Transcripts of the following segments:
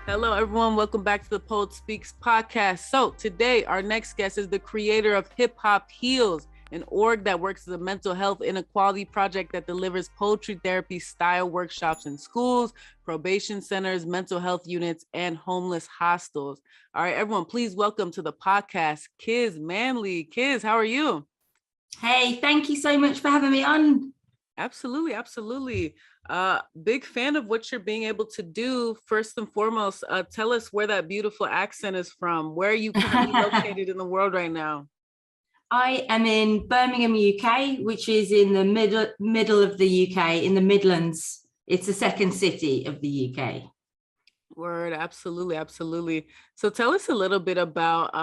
Hello, everyone. Welcome back to the Poet Speaks podcast. So today, our next guest is the creator of Hip Hop Heals, an org that works as a mental health inequality project that delivers poetry therapy style workshops in schools, probation centers, mental health units, and homeless hostels. All right, everyone, please welcome to the podcast, Kiz Manley. Kiz, how are you? Hey, thank you so much for having me on. Absolutely. Big fan of what you're being able to do. First and foremost, tell us where that beautiful accent is from. Where are you currently located in the world right now? I am in Birmingham, UK, which is in the middle of the UK, in the Midlands. It's the second city of the UK. Word, absolutely. So tell us a little bit about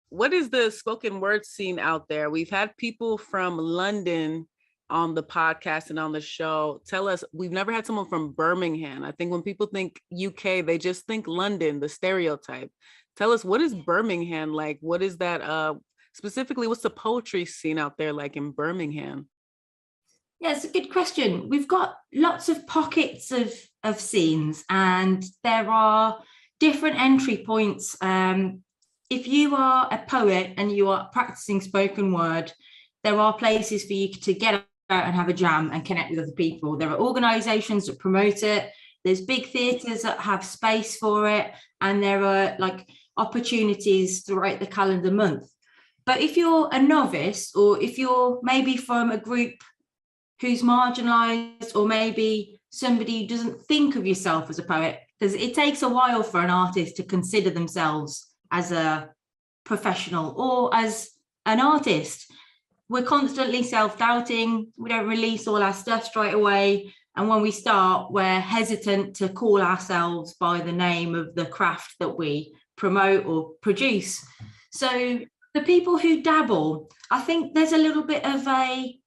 what is the spoken word scene out there? We've had people from London on the podcast and on the show. Tell us, we've never had someone from Birmingham. I think when people think UK, they just think London, the stereotype. Tell us, what is Birmingham like? What is that, specifically, what's the poetry scene out there like in Birmingham? Yeah, it's a good question. We've got lots of pockets of scenes, and there are different entry points. If you are a poet and you are practicing spoken word, there are places for you to get out and have a jam and connect with other people. There are organizations that promote it. There's big theaters that have space for it, and there are like opportunities throughout the calendar month. But if you're a novice, or if you're maybe from a group who's marginalized, or maybe somebody who doesn't think of yourself as a poet, because it takes a while for an artist to consider themselves as a professional or as an artist. We're constantly self-doubting. We don't release all our stuff straight away. And when we start, we're hesitant to call ourselves by the name of the craft that we promote or produce. So the people who dabble, I think there's a little bit of a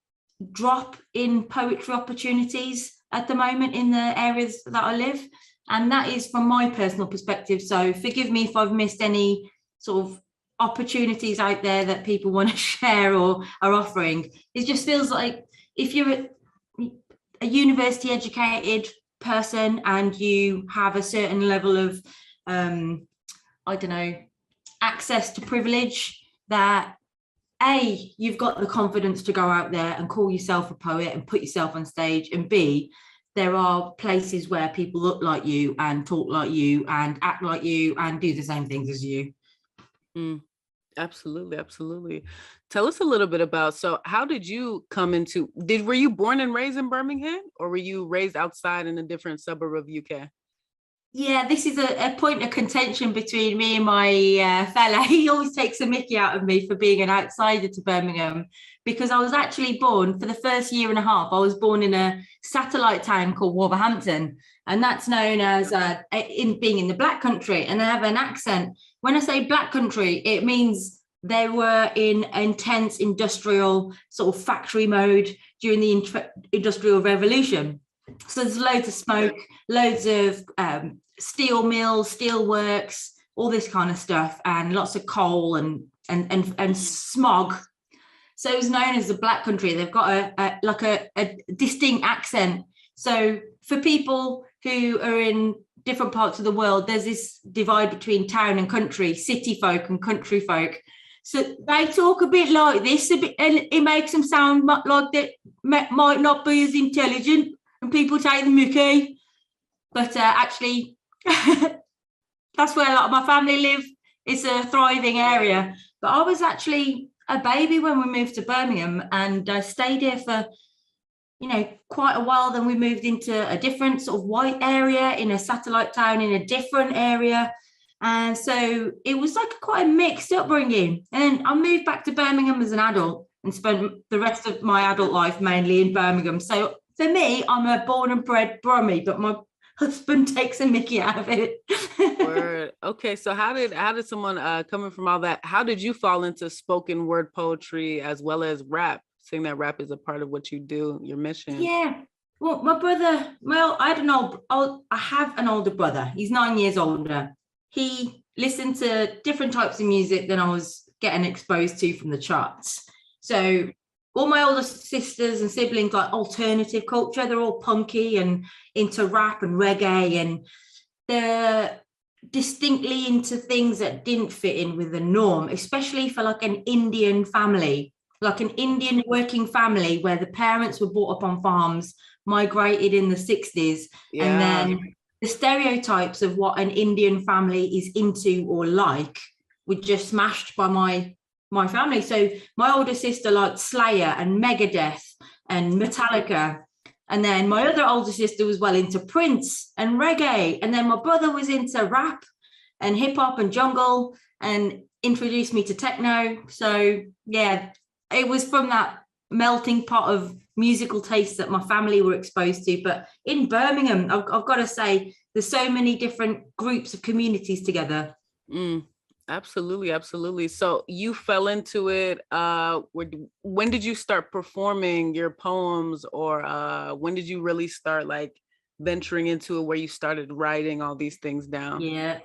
drop in poetry opportunities at the moment in the areas that I live. And that is from my personal perspective. So forgive me if I've missed any sort of opportunities out there that people want to share or are offering. It just feels like if you're a university educated person and you have a certain level of access to privilege, that you've got the confidence to go out there and call yourself a poet and put yourself on stage, and B, there are places where people look like you and talk like you and act like you and do the same things as you. Absolutely. Tell us a little bit about, so how did you come into, were you born and raised in Birmingham, or were you raised outside in a different suburb of UK? Yeah, this is a point of contention between me and my fella. He always takes a mickey out of me for being an outsider to Birmingham, because I was actually born, for the first year and a half, I was born in a satellite town called Wolverhampton. And that's known as in being in the Black Country, and they have an accent. When I say Black Country, it means they were in intense industrial sort of factory mode during the Industrial Revolution. So there's loads of smoke, loads of steel mills, steel works, all this kind of stuff, and lots of coal and smog. So it was known as the Black Country. They've got a distinct accent. So for people who are in different parts of the world, there's this divide between town and country, city folk and country folk. So they talk a bit like this, and it makes them sound like they might not be as intelligent, and people take the mickey. But actually, that's where a lot of my family live. It's a thriving area. But I was actually a baby when we moved to Birmingham, and I stayed here for quite a while. Then we moved into a different sort of white area in a satellite town in a different area. And so it was like quite a mixed upbringing. And I moved back to Birmingham as an adult and spent the rest of my adult life mainly in Birmingham. So for me, I'm a born and bred Brummie, but my husband takes a mickey out of it. Word. Okay, so how did someone coming from all that, how did you fall into spoken word poetry as well as rap? Saying that rap is a part of what you do, your mission. Yeah. Well, my brother, I have an older brother. He's 9 years older. He listened to different types of music than I was getting exposed to from the charts. So all my older sisters and siblings like alternative culture. They're all punky and into rap and reggae, and distinctly into things that didn't fit in with the norm, especially for like an Indian family, like an Indian working family where the parents were brought up on farms, migrated in the 60s, and Yeah. then the stereotypes of what an Indian family is into or like were just smashed by my family. So my older sister liked Slayer and Megadeth and Metallica. And then my other older sister was well into Prince and reggae. And then my brother was into rap and hip hop and jungle and introduced me to techno. So yeah, it was from that melting pot of musical tastes that my family were exposed to. But in Birmingham, I've got to say, there's so many different groups of communities together. Absolutely, absolutely. So you fell into it. When did you start performing your poems, or when did you really start like venturing into it, where you started writing all these things down? Yeah,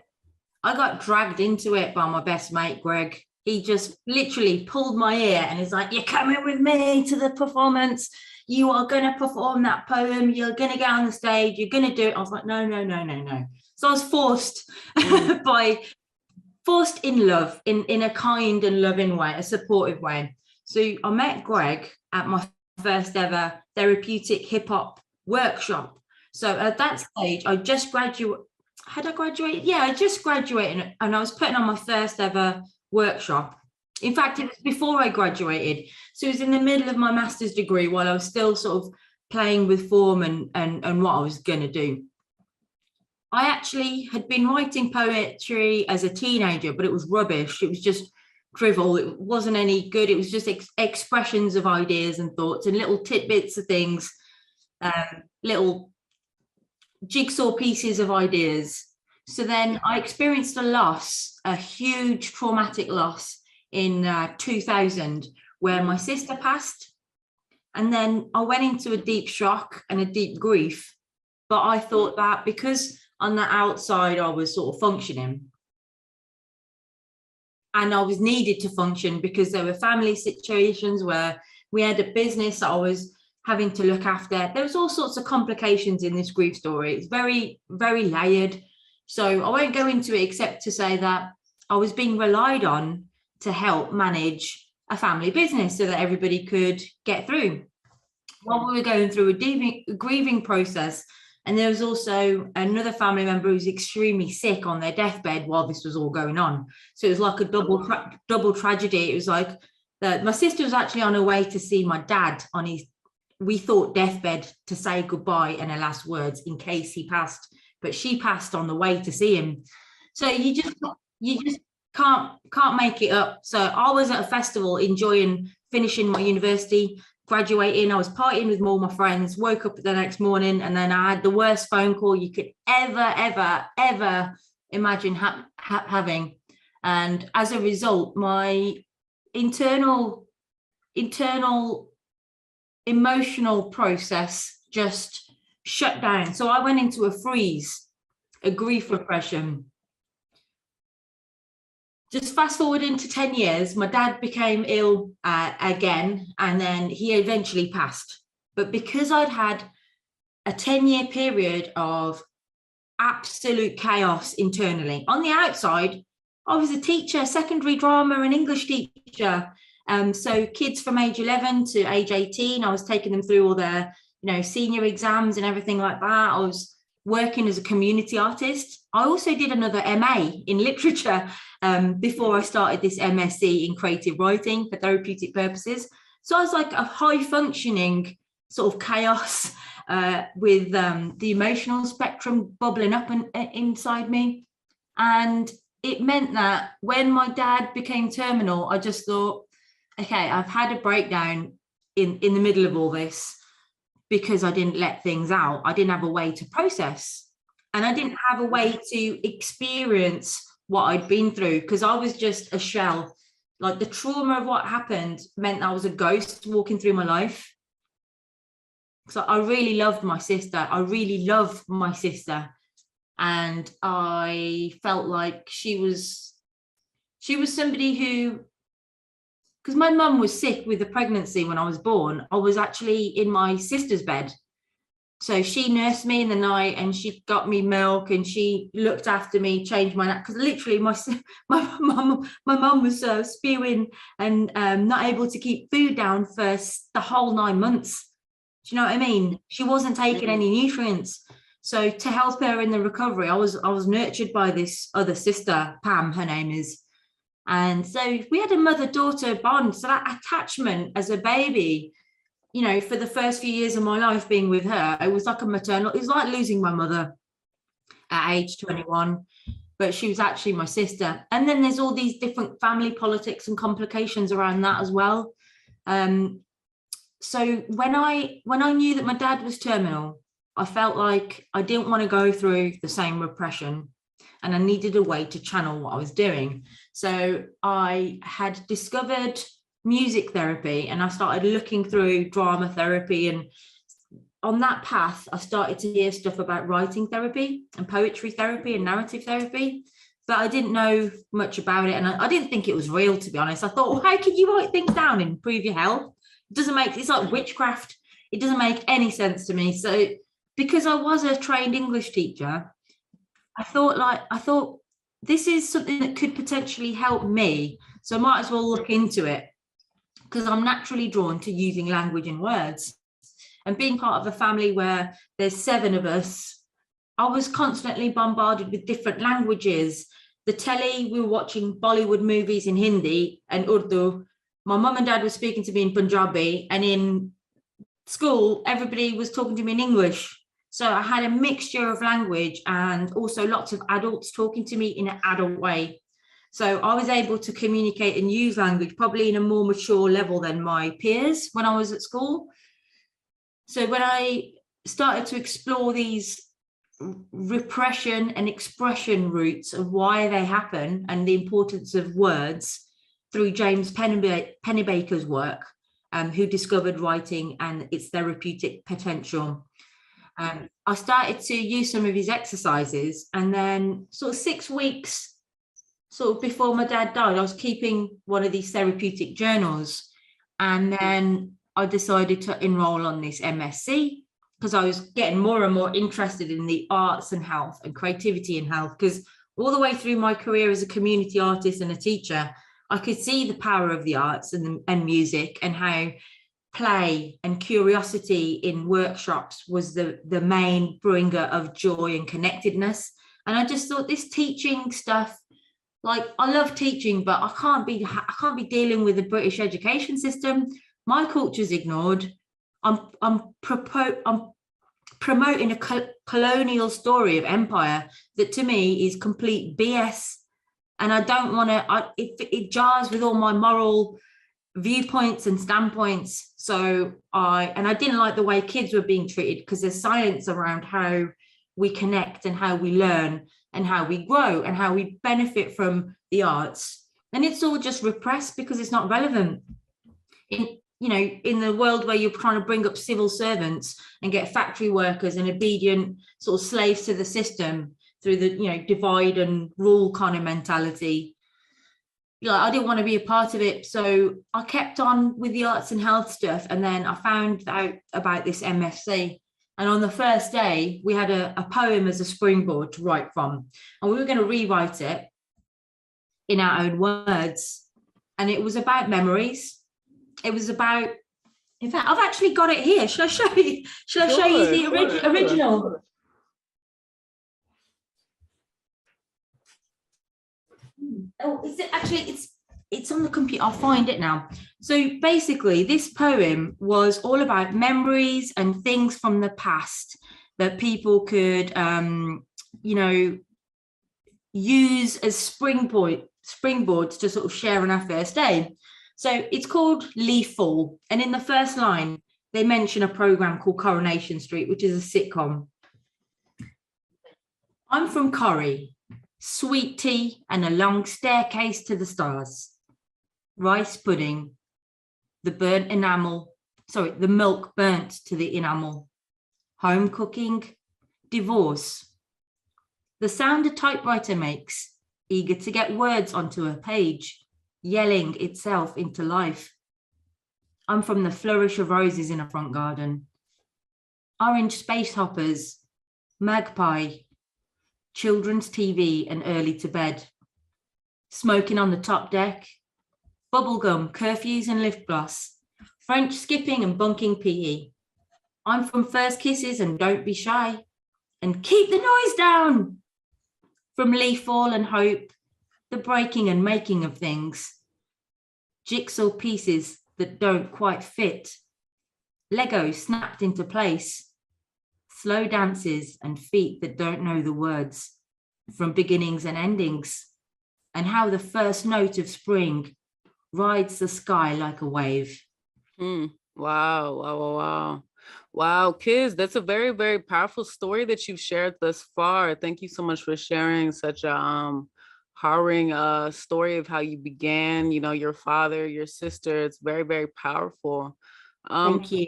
I got dragged into it by my best mate, Greg. He just literally pulled my ear and he's like, "You're coming with me to the performance. You are going to perform that poem. You're going to get on the stage. You're going to do it." I was like, "No, no, no, no, no." So I was forced forced in love, in a kind and loving way, a supportive way. So I met Greg at my first ever therapeutic hip hop workshop. So at that stage, I just graduated. Had I graduated? Yeah, I just graduated and I was putting on my first ever workshop. In fact, it was before I graduated. So it was in the middle of my master's degree while I was still sort of playing with form and what I was going to do. I actually had been writing poetry as a teenager, but it was rubbish. It was just drivel. It wasn't any good. It was just expressions of ideas and thoughts and little tidbits of things, little jigsaw pieces of ideas. So then I experienced a huge traumatic loss in 2000, where my sister passed. And then I went into a deep shock and a deep grief. But I thought that because on the outside I was sort of functioning, and I was needed to function because there were family situations where we had a business that I was having to look after. There was all sorts of complications in this grief story. It's very, very layered. So I won't go into it except to say that I was being relied on to help manage a family business so that everybody could get through. While we were going through a grieving process, and there was also another family member who was extremely sick on their deathbed while this was all going on. So it was like a double tragedy. It was like my sister was actually on her way to see my dad on his, we thought, deathbed, to say goodbye and her last words in case he passed. But she passed on the way to see him. So you just can't make it up. So I was at a festival enjoying finishing my university, graduating. I was partying with all my friends, woke up the next morning, and then I had the worst phone call you could ever imagine having. And as a result, my internal emotional process just shut down. So I went into a freeze, a grief repression. Just fast forward into 10 years, my dad became ill again, and then he eventually passed. But because I'd had a 10-year period of absolute chaos internally, on the outside, I was a teacher, secondary drama and English teacher. So kids from age 11 to age 18, I was taking them through all their, senior exams and everything like that. I was working as a community artist. I also did another MA in literature before I started this MSc in creative writing for therapeutic purposes. So I was like a high functioning sort of chaos with the emotional spectrum bubbling up inside me. And it meant that when my dad became terminal, I just thought, okay, I've had a breakdown in the middle of all this because I didn't let things out. I didn't have a way to process, and I didn't have a way to experience what I'd been through because I was just a shell. Like the trauma of what happened meant I was a ghost walking through my life. So I really loved my sister. I really love my sister. And I felt like she was somebody who, because my mum was sick with the pregnancy when I was born, I was actually in my sister's bed. So she nursed me in the night, and she got me milk, and she looked after me, changed my nap, because literally my mum was spewing and not able to keep food down for the whole 9 months. Do you know what I mean? She wasn't taking any nutrients. So to help her in the recovery, I was nurtured by this other sister, Pam, her name is. And so we had a mother-daughter bond. So that attachment as a baby, you know, for the first few years of my life being with her, it was like a maternal, it was like losing my mother at age 21, but she was actually my sister. And then there's all these different family politics and complications around that as well. So when I knew that my dad was terminal, I felt like I didn't want to go through the same repression, and I needed a way to channel what I was doing. So I had discovered music therapy, and I started looking through drama therapy, and on that path I started to hear stuff about writing therapy and poetry therapy and narrative therapy, but I didn't know much about it, and I didn't think it was real, to be honest. I thought, well, how can you write things down and improve your health? It doesn't make, it's like witchcraft. It doesn't make any sense to me. So because I was a trained English teacher, I thought this is something that could potentially help me, so I might as well look into it, because I'm naturally drawn to using language and words. And being part of a family where there's 7 of us, I was constantly bombarded with different languages. The telly, we were watching Bollywood movies in Hindi and Urdu. My mum and dad were speaking to me in Punjabi, and in school, everybody was talking to me in English. So I had a mixture of language, and also lots of adults talking to me in an adult way. So I was able to communicate and use language probably in a more mature level than my peers when I was at school. So when I started to explore these repression and expression routes of why they happen and the importance of words through James Pennebaker's work, who discovered writing and its therapeutic potential, I started to use some of his exercises. And then sort of 6 weeks sort of before my dad died, I was keeping one of these therapeutic journals, and then I decided to enroll on this MSc, because I was getting more and more interested in the arts and health and creativity in health, because all the way through my career as a community artist and a teacher, I could see the power of the arts and music, and how play and curiosity in workshops was the main bringer of joy and connectedness. And I just thought, this teaching stuff, like, I love teaching, but I can't be dealing with the British education system. My culture's ignored. I'm promoting a colonial story of empire that to me is complete BS. And I don't want to, it jars with all my moral viewpoints and standpoints. So I didn't like the way kids were being treated, because there's science around how we connect and how we learn and how we grow and how we benefit from the arts. And it's all just repressed because it's not relevant. In the world where you're trying to bring up civil servants and get factory workers and obedient sort of slaves to the system through the, divide and rule kind of mentality. I didn't want to be a part of it. So I kept on with the arts and health stuff. And then I found out about this MSc. And on the first day, we had a poem as a springboard to write from. And we were going to rewrite it in our own words. And it was about memories. It was about, in fact, I've actually got it here. Shall I show you? Show you the original? Oh, is it actually? It's on the computer. I'll find it now. So basically, this poem was all about memories and things from the past that people could, use as springboards to sort of share on our first day. So it's called Leaf Fall. And in the first line, they mention a program called Coronation Street, which is a sitcom. I'm from Corrie, sweet tea and a long staircase to the stars. Rice pudding, the milk burnt to the enamel. Home cooking, divorce. The sound a typewriter makes, eager to get words onto a page, yelling itself into life. I'm from the flourish of roses in a front garden. orange space hoppers, magpie, children's TV and early to bed, smoking on the top deck, bubblegum, curfews and lip gloss, French skipping and bunking PE. I'm from first kisses and don't be shy, and keep the noise down. From leaf fall and hope, the breaking and making of things, jigsaw pieces that don't quite fit, Lego snapped into place, slow dances and feet that don't know the words, from beginnings and endings, and how the first note of spring rides the sky like a wave. Wow, wow, wow, wow. Wow, Kiz, that's a very, very powerful story that you've shared thus far. Thank you so much for sharing such a harrowing story of how you began, you know, your father, your sister. It's very, very powerful. Thank you.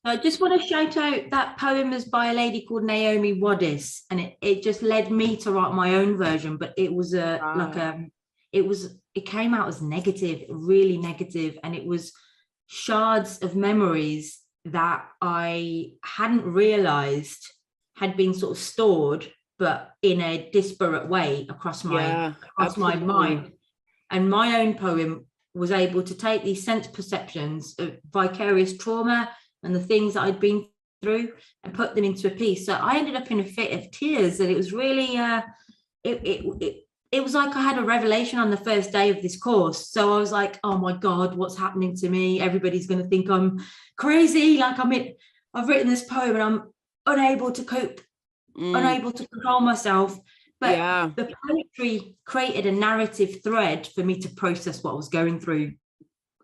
I just want to shout out that poem is by a lady called Naomi Waddis, and it just led me to write my own version, but it was it came out as negative, really negative, and it was shards of memories that I hadn't realized had been sort of stored, but in a disparate way across my mind. And my own poem was able to take these sense perceptions of vicarious trauma and the things that I'd been through and put them into a piece. So I ended up in a fit of tears, and it was really it was like I had a revelation on the first day of this course. So I was like, oh my God, what's happening to me? Everybody's going to think I'm crazy. Like I've written this poem and I'm unable to cope, unable to control myself. But the poetry created a narrative thread for me to process what I was going through.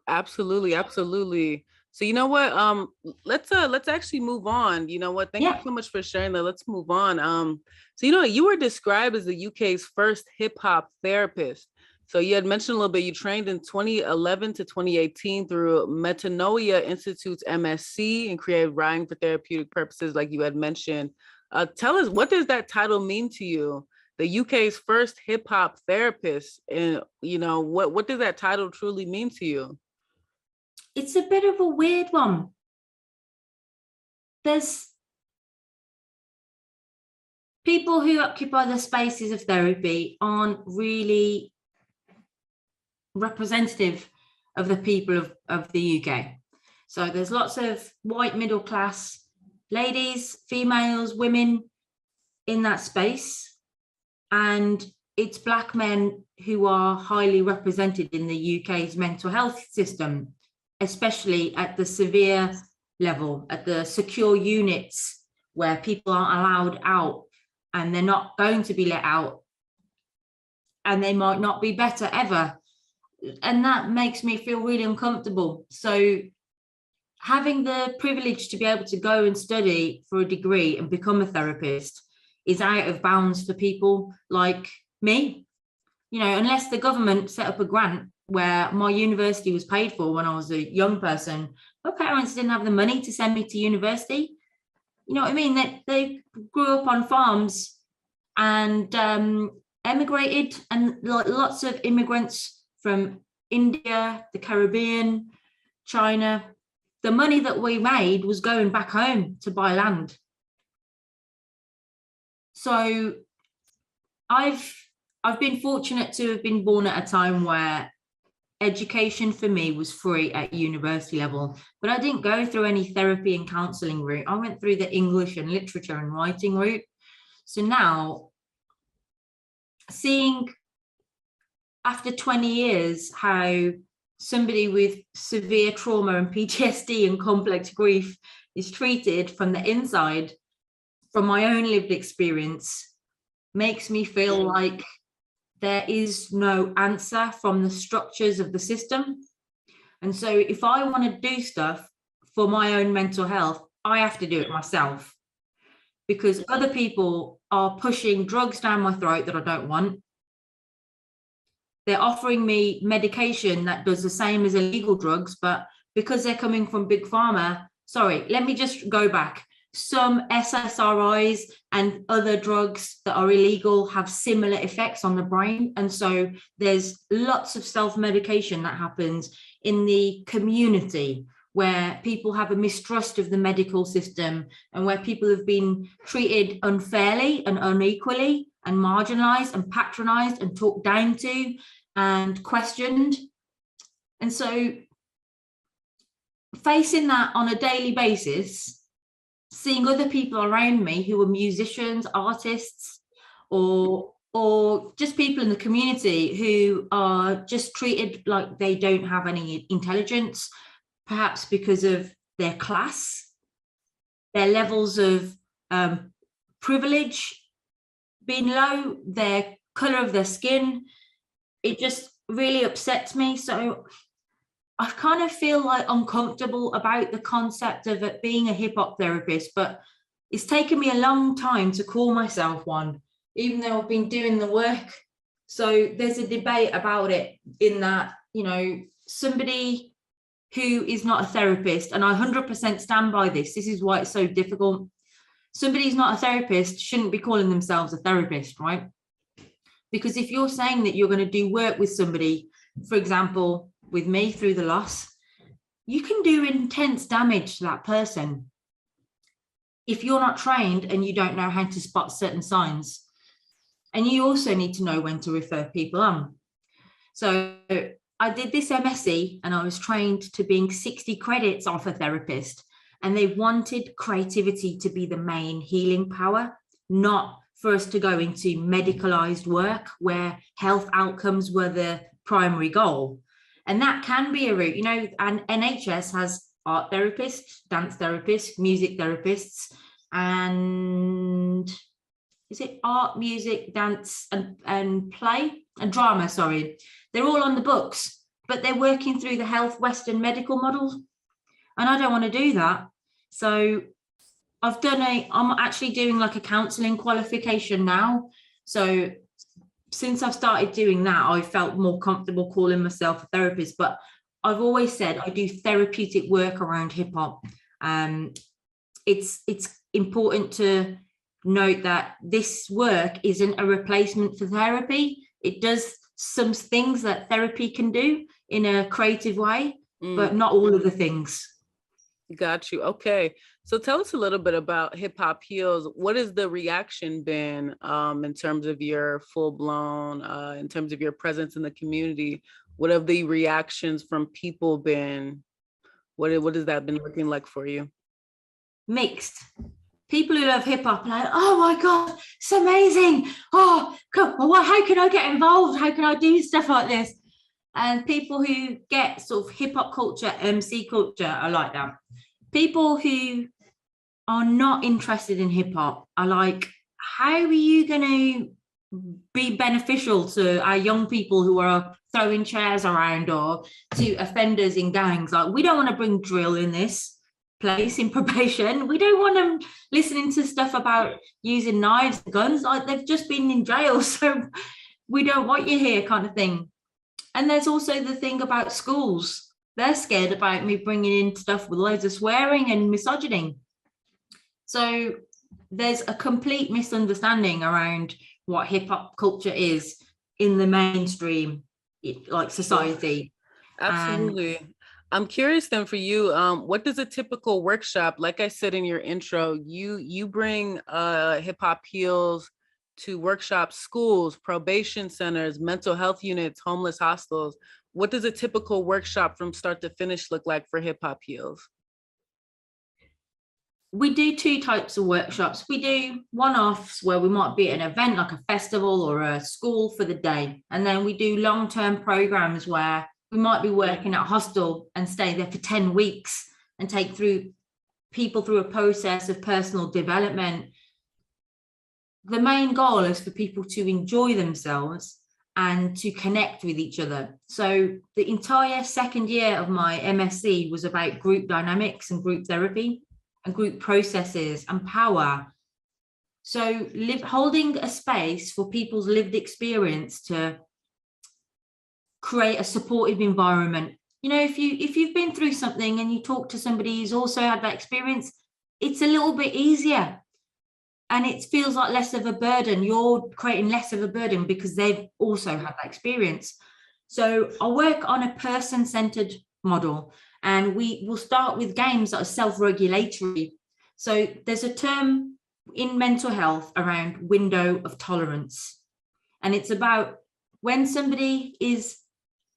Absolutely, absolutely. So you know what? Let's actually move on. You know what? Thank you so much for sharing that. Let's move on. So you know, you were described as the UK's first hip hop therapist. So you had mentioned a little bit, you trained in 2011 to 2018 through Metanoia Institute's MSc in creative writing for therapeutic purposes, like you had mentioned. Tell us, what does that title mean to you? The UK's first hip hop therapist, and you know, what does that title truly mean to you? It's a bit of a weird one. There's people who occupy the spaces of therapy aren't really representative of the people of the UK. So there's lots of white middle class ladies, females, women in that space. And it's Black men who are highly represented in the UK's mental health system, especially at the severe level, at the secure units where people aren't allowed out and they're not going to be let out and they might not be better ever. And that makes me feel really uncomfortable. So having the privilege to be able to go and study for a degree and become a therapist is out of bounds for people like me. You know, unless the government set up a grant where my university was paid for when I was a young person, my parents didn't have the money to send me to university. You know what I mean? They grew up on farms and emigrated, and lots of immigrants from India, the Caribbean, China. The money that we made was going back home to buy land. So I've been fortunate to have been born at a time where education for me was free at university level, but I didn't go through any therapy and counselling route. I went through the English and literature and writing route. So now, seeing after 20 years how somebody with severe trauma and PTSD and complex grief is treated from the inside, from my own lived experience, makes me feel like there is no answer from the structures of the system. And so if I want to do stuff for my own mental health, I have to do it myself, because other people are pushing drugs down my throat that I don't want. They're offering me medication that does the same as illegal drugs, but because they're coming from Big Pharma, sorry, let me just go back. Some SSRIs and other drugs that are illegal have similar effects on the brain. And so there's lots of self-medication that happens in the community where people have a mistrust of the medical system, and where people have been treated unfairly and unequally and marginalized and patronized and talked down to and questioned. And so facing that on a daily basis, seeing other people around me who are musicians, artists, or just people in the community who are just treated like they don't have any intelligence, perhaps because of their class, their levels of privilege being low, their color of their skin, it just really upsets me. So I kind of feel like uncomfortable about the concept of it being a hip hop therapist, but it's taken me a long time to call myself one, even though I've been doing the work. So there's a debate about it, in that, you know, somebody who is not a therapist, and I 100% stand by this, this is why it's so difficult. Somebody who's not a therapist shouldn't be calling themselves a therapist, right? Because if you're saying that you're going to do work with somebody, for example, with me through the loss, you can do intense damage to that person if you're not trained and you don't know how to spot certain signs. And you also need to know when to refer people on. So I did this MSc and I was trained to being 60 credits off a therapist, and they wanted creativity to be the main healing power, not for us to go into medicalized work where health outcomes were the primary goal. And that can be a route, you know, and NHS has art therapists, dance therapists, music therapists, and is it art, music, dance, and play and drama, sorry. They're all on the books, but they're working through the health Western medical model. And I don't want to do that. So I'm actually doing like a counselling qualification now. So since I've started doing that, I felt more comfortable calling myself a therapist. But I've always said I do therapeutic work around hip hop. It's important to note that this work isn't a replacement for therapy. It does some things that therapy can do in a creative way, but not all of the things. Got you. Okay. So tell us a little bit about Hip Hop Heals. What has the reaction been in terms of your full blown, in terms of your presence in the community? What have the reactions from people been? What has that been looking like for you? Mixed. People who love hip hop are like, oh my God, it's amazing. Oh, cool. Well, how can I get involved? How can I do stuff like this? And people who get sort of hip hop culture, MC culture are like that. People who are not interested in hip hop are like, how are you going to be beneficial to our young people who are throwing chairs around, or to offenders in gangs? Like, we don't want to bring drill in this place in probation. We don't want them listening to stuff about using knives and guns. Like, they've just been in jail, so we don't want you here, kind of thing. And there's also the thing about schools. They're scared about me bringing in stuff with loads of swearing and misogyny. So there's a complete misunderstanding around what hip hop culture is in the mainstream, like, society. Absolutely. I'm curious then for you, what does a typical workshop, like I said in your intro, you bring Hip Hop Heals to workshop schools, probation centers, mental health units, homeless hostels. What does a typical workshop from start to finish look like for Hip Hop Heals? We do two types of workshops. We do one-offs where we might be at an event like a festival or a school for the day. And then we do long-term programs where we might be working at a hostel and stay there for 10 weeks and take people through a process of personal development. The main goal is for people to enjoy themselves and to connect with each other. So the entire second year of my MSc was about group dynamics and group therapy and group processes and power. So holding a space for people's lived experience to create a supportive environment. You know, if you've been through something and you talk to somebody who's also had that experience, it's a little bit easier. And it feels like less of a burden. You're creating less of a burden because they've also had that experience. So I work on a person-centered model. And we will start with games that are self-regulatory. So there's a term in mental health around window of tolerance. And it's about when somebody is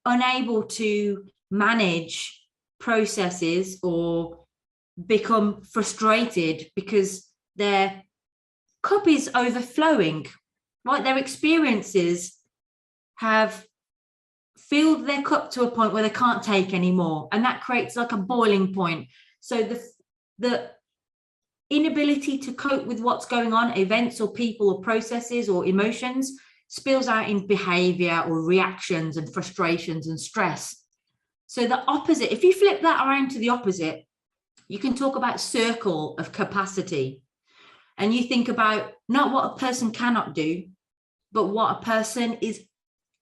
unable to manage processes or become frustrated because their cup is overflowing, right? Their experiences have filled their cup to a point where they can't take any more, and that creates like a boiling point. So the inability to cope with what's going on, events or people or processes or emotions, spills out in behavior or reactions and frustrations and stress. So the opposite, if you flip that around to the opposite, you can talk about circle of capacity. And you think about not what a person cannot do, but what a person is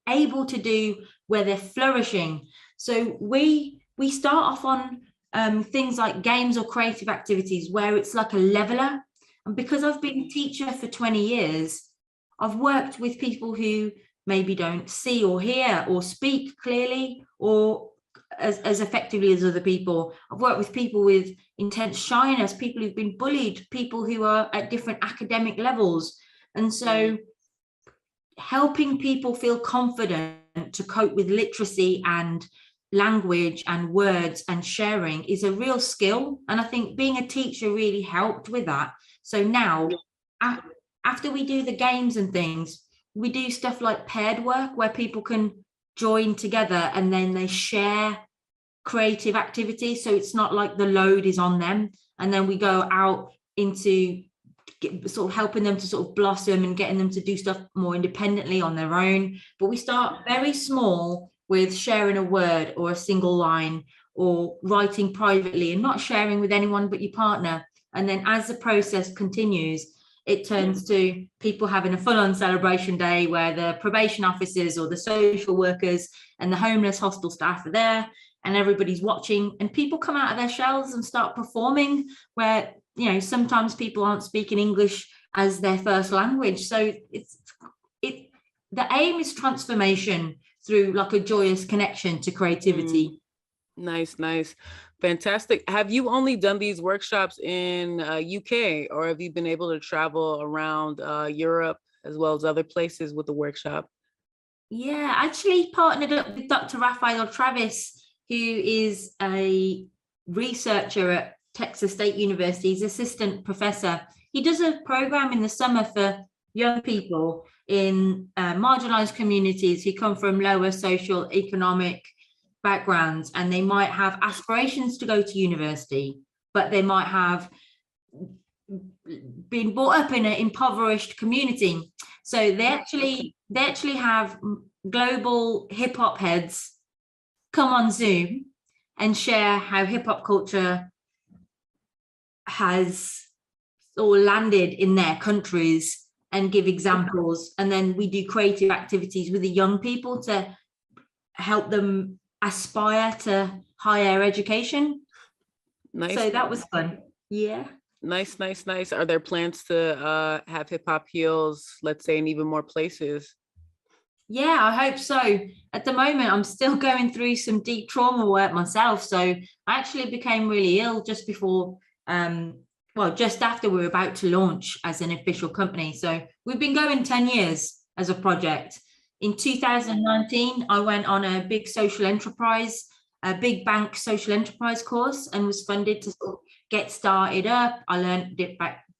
able to do where they're flourishing. So we start off on things like games or creative activities where it's like a leveler. And because I've been a teacher for 20 years, I've worked with people who maybe don't see or hear or speak clearly or as effectively as other people. I've worked with people with intense shyness, people who've been bullied, people who are at different academic levels. And so helping people feel confident to cope with literacy and language and words and sharing is a real skill. And I think being a teacher really helped with that. So now, after we do the games and things, we do stuff like paired work where people can join together and then they share creative activities. So it's not like the load is on them. And then we go out into sort of helping them to sort of blossom and getting them to do stuff more independently on their own. But we start very small with sharing a word or a single line or writing privately and not sharing with anyone but your partner. And then as the process continues, it turns to people having a full-on celebration day where the probation officers or the social workers and the homeless hostel staff are there and everybody's watching, and people come out of their shells and start performing where, you know, sometimes people aren't speaking English as their first language. So the aim is transformation through like a joyous connection to creativity. Nice. Fantastic. Have you only done these workshops in UK, or have you been able to travel around Europe as well as other places with the workshop? Yeah, I actually partnered up with Dr. Raphael Travis, who is a researcher at Texas State University. He's assistant professor. He does a program in the summer for young people in marginalized communities who come from lower social economic backgrounds, and they might have aspirations to go to university, but they might have been brought up in an impoverished community. So they actually have global hip hop heads come on Zoom and share how hip hop culture has or landed in their countries and give examples. And then we do creative activities with the young people to help them aspire to higher education. Nice. So that was fun. Yeah. Nice. Are there plans to have hip hop heals, let's say, in even more places? Yeah, I hope so. At the moment, I'm still going through some deep trauma work myself. So I actually became really ill just before, just after we were about to launch as an official company. So we've been going 10 years as a project. In 2019, I went on a big social enterprise, a big bank social enterprise course, and was funded to sort of get started up. I learned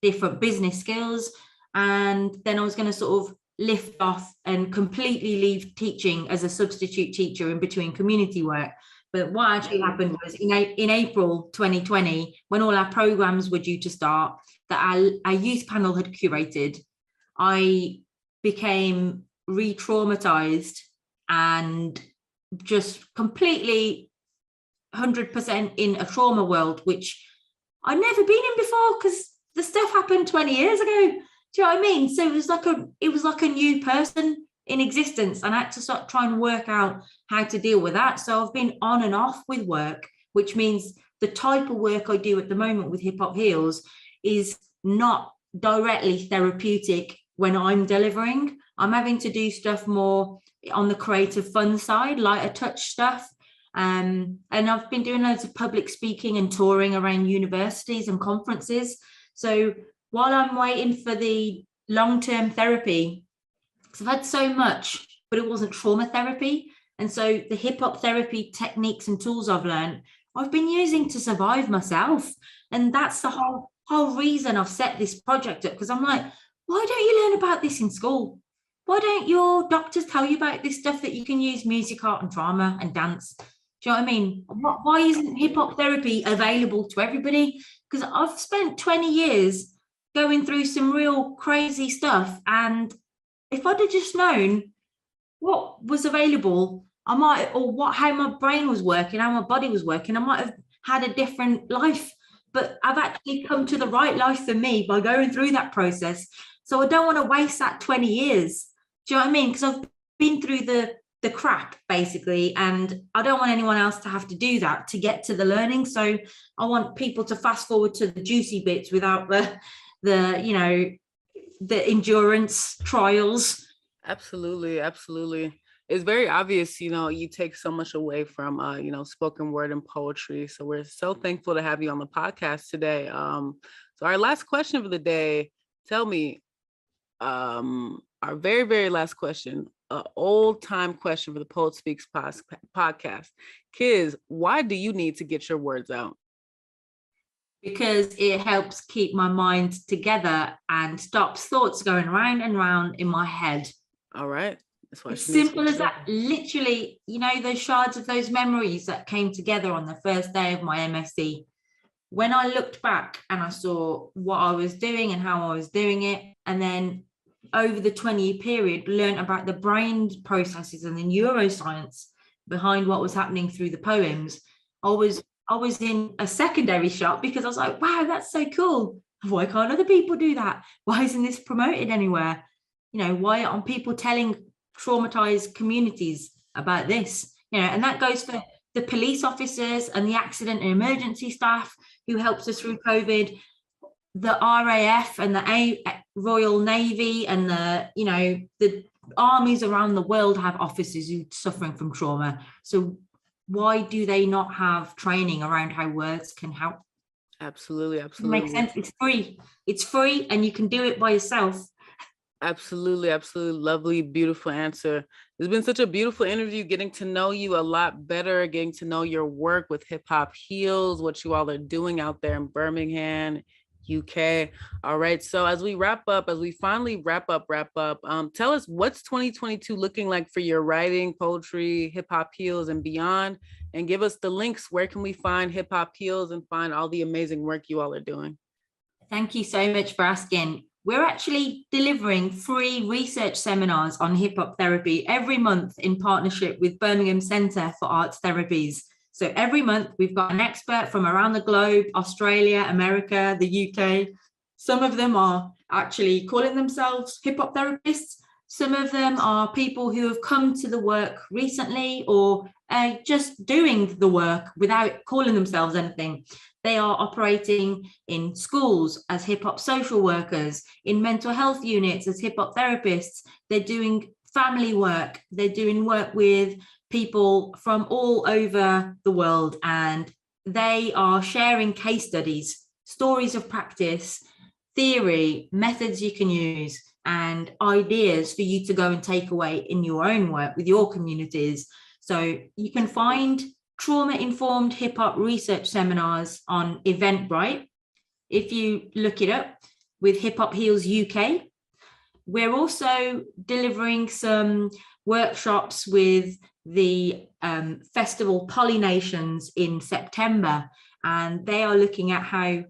different business skills, and then I was going to sort of lift off and completely leave teaching as a substitute teacher in between community work. But what actually happened was in April 2020, when all our programs were due to start, that our youth panel had curated, I became re-traumatized and just completely 100% in a trauma world, which I'd never been in before because the stuff happened 20 years ago. Do you know what I mean? So it was like a new person in existence, and I had to start trying to work out how to deal with that. So I've been on and off with work, which means the type of work I do at the moment with Hip Hop Heals is not directly therapeutic when I'm delivering. I'm having to do stuff more on the creative fun side, lighter touch stuff. And I've been doing loads of public speaking and touring around universities and conferences. So while I'm waiting for the long-term therapy, because I've had so much, but it wasn't trauma therapy. And so the hip hop therapy techniques and tools I've learned, I've been using to survive myself. And that's the whole reason I've set this project up, because I'm like, why don't you learn about this in school? Why don't your doctors tell you about this stuff that you can use music, art and drama and dance? Do you know what I mean? Why isn't hip hop therapy available to everybody? Because I've spent 20 years going through some real crazy stuff. And if I'd have just known what was available, I might, or how my brain was working, how my body was working, I might have had a different life. But I've actually come to the right life for me by going through that process. So I don't want to waste that 20 years. Do you know what I mean? Because I've been through the crap, basically, and I don't want anyone else to have to do that to get to the learning. So I want people to fast forward to the juicy bits without the endurance trials. Absolutely, absolutely. It's very obvious, you take so much away from, spoken word and poetry. So we're so thankful to have you on the podcast today. So our last question of the day, tell me, our very, very last question, an old time question for the Poet Speaks podcast. Kiz, why do you need to get your words out? Because it helps keep my mind together and stops thoughts going round and round in my head. All right. That's why it's simple as that. Literally, those shards of those memories that came together on the first day of my MSc. When I looked back and I saw what I was doing and how I was doing it, and then over the 20-year period, learned about the brain processes and the neuroscience behind what was happening through the poems, I was in a secondary shock, because I was like, wow, that's so cool. Why can't other people do that? Why isn't this promoted anywhere? Why aren't people telling traumatized communities about this? And that goes for the police officers and the accident and emergency staff who helped us through COVID, the RAF and the Royal Navy, and the armies around the world have officers who are suffering from trauma. So why do they not have training around how words can help? Absolutely, absolutely. It makes sense. It's free and you can do it by yourself. Absolutely, absolutely. Lovely, beautiful answer. It's been such a beautiful interview, getting to know you a lot better, getting to know your work with Hip Hop Heals, what you all are doing out there in Birmingham, UK. All right. So as we finally wrap up, tell us, what's 2022 looking like for your writing, poetry, Hip Hop Heals and beyond, and give us the links. Where can we find Hip Hop Heals and find all the amazing work you all are doing? Thank you so much for asking. We're actually delivering free research seminars on hip hop therapy every month in partnership with Birmingham Centre for Arts Therapies. So every month we've got an expert from around the globe, Australia, America, the UK. Some of them are actually calling themselves hip hop therapists. Some of them are people who have come to the work recently, or just doing the work without calling themselves anything. They are operating in schools as hip hop social workers, in mental health units as hip hop therapists. They're doing family work. They're doing work with people from all over the world, and they are sharing case studies, stories of practice, theory, methods you can use, and ideas for you to go and take away in your own work with your communities. So you can find trauma-informed hip-hop research seminars on Eventbrite. If you look it up with Hip Hop Heals UK. We're also delivering some workshops with the festival Pollinations in September, and they are looking at how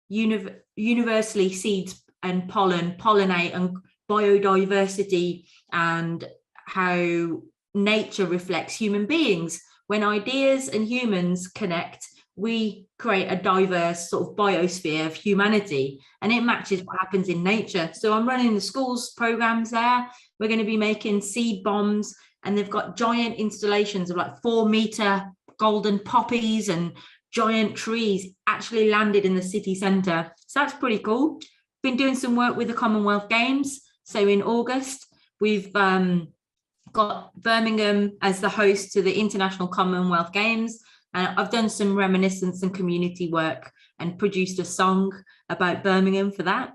universally seeds and pollen pollinate, and biodiversity, and how nature reflects human beings. When ideas and humans connect, we create a diverse sort of biosphere of humanity, and it matches what happens in nature. So I'm running the schools programs there. We're going to be making seed bombs, and they've got giant installations of like 4-meter golden poppies and giant trees actually landed in the city centre. So that's pretty cool. Been doing some work with the Commonwealth Games. So in August, we've got Birmingham as the host to the International Commonwealth Games. And I've done some reminiscence and community work and produced a song about Birmingham for that.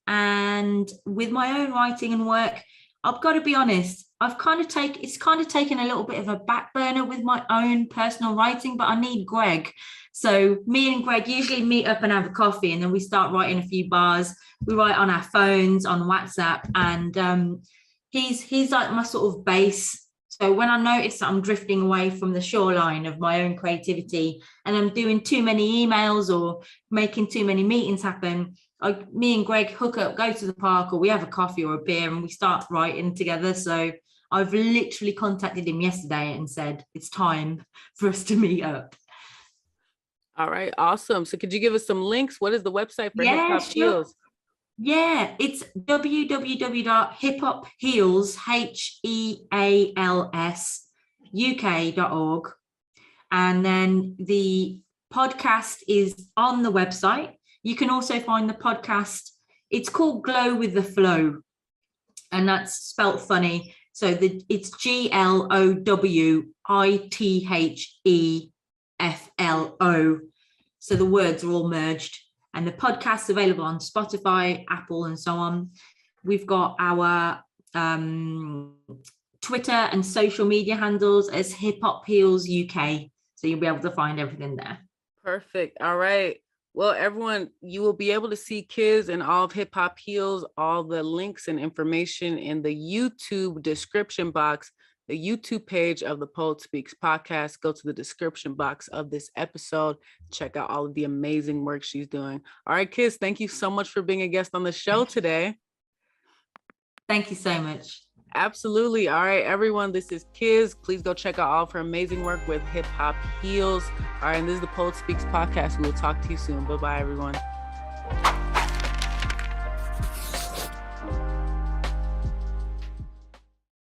And with my own writing and work, I've got to be honest, it's kind of taken a little bit of a back burner with my own personal writing, but I need Greg. So me and Greg usually meet up and have a coffee, and then we start writing a few bars. We write on our phones, on WhatsApp, and he's like my sort of base. So when I notice that I'm drifting away from the shoreline of my own creativity and I'm doing too many emails or making too many meetings happen, me and Greg hook up, go to the park, or we have a coffee or a beer and we start writing together. So I've literally contacted him yesterday and said, it's time for us to meet up. All right, awesome. So could you give us some links? What is the website for Hip Hop Heals? Yeah, it's www.hiphopheals.uk.org. And then the podcast is on the website. You can also find the podcast. It's called Glow with the Flow, and that's spelt funny. So it's GLOWITHEFLO. So the words are all merged. And the podcast's available on Spotify, Apple, and so on. We've got our Twitter and social media handles as Hip Hop Heals UK. So you'll be able to find everything there. Perfect. All right. Well, everyone, you will be able to see Kiz and all of Hip Hop Heals, all the links and information in the YouTube description box, the YouTube page of the Poet Speaks podcast. Go to the description box of this episode. Check out all of the amazing work she's doing. All right, Kiz, thank you so much for being a guest on the show today. Thank you so much. Absolutely. All right, everyone, this is Kiz. Please go check out all of her amazing work with Hip Hop Heals. All right, and this is the Poet Speaks podcast. We will talk to you soon. Bye-bye, everyone.